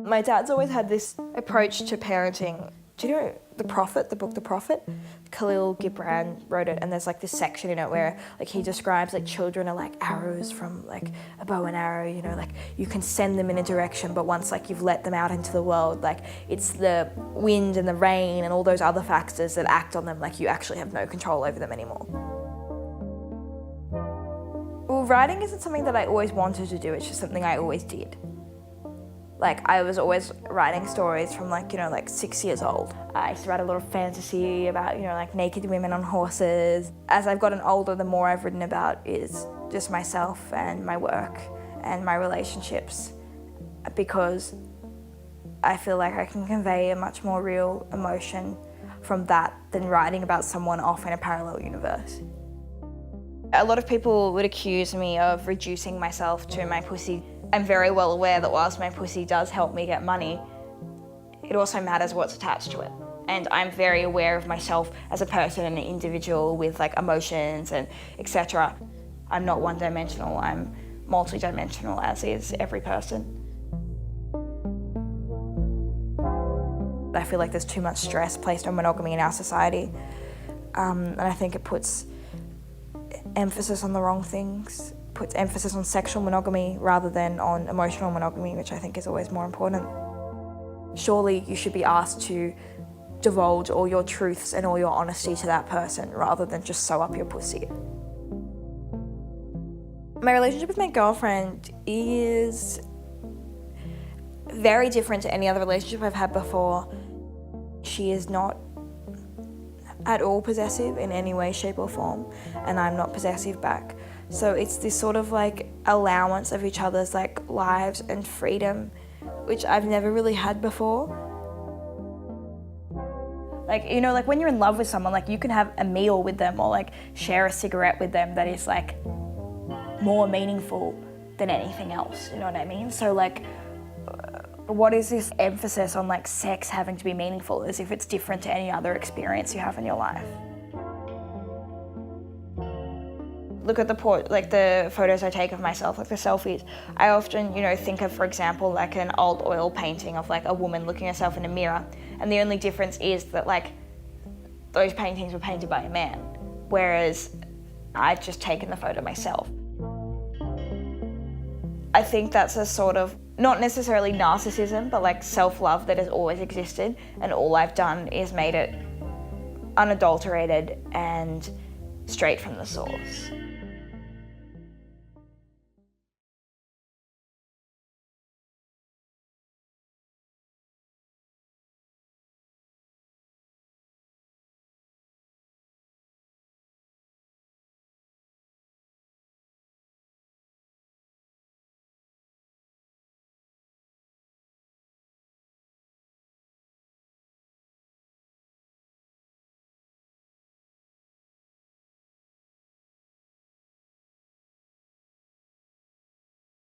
My dad's always had this approach to parenting. Do you know The Prophet, the book The Prophet? Khalil Gibran wrote it, and there's like this section in it where like he describes like children are like arrows from like a bow and arrow, you know, like you can send them in a direction, but once like you've let them out into the world, like it's the wind and the rain and all those other factors that act on them, like you actually have no control over them anymore. Well, writing isn't something that I always wanted to do, it's just something I always did. Like, I was always writing stories from like, you know, like 6 years old. I used to write a lot of fantasy about, you know, like naked women on horses. As I've gotten older, the more I've written about is just myself and my work and my relationships, because I feel like I can convey a much more real emotion from that than writing about someone off in a parallel universe. A lot of people would accuse me of reducing myself to my pussy. I'm very well aware that whilst my pussy does help me get money, it also matters what's attached to it. And I'm very aware of myself as a person and an individual with like emotions and etc. I'm not one-dimensional, I'm multi-dimensional, as is every person. I feel like there's too much stress placed on monogamy in our society, and I think it puts emphasis on the wrong things. Puts emphasis on sexual monogamy rather than on emotional monogamy, which I think is always more important. Surely you should be asked to divulge all your truths and all your honesty to that person rather than just sew up your pussy. My relationship with my girlfriend is very different to any other relationship I've had before. She is not at all possessive in any way, shape or form, and I'm not possessive back. So it's this sort of like allowance of each other's like lives and freedom, which I've never really had before. Like, you know, like when you're in love with someone, like you can have a meal with them or like share a cigarette with them that is like more meaningful than anything else, you know what I mean? So like, what is this emphasis on like sex having to be meaningful as if it's different to any other experience you have in your life? Look at the photos I take of myself, like the selfies. I often, you know, think of, for example, like an old oil painting of like a woman looking at herself in a mirror, and the only difference is that like those paintings were painted by a man, whereas I've just taken the photo myself. I think that's a sort of, not necessarily narcissism, but like self-love that has always existed, and all I've done is made it unadulterated and straight from the source.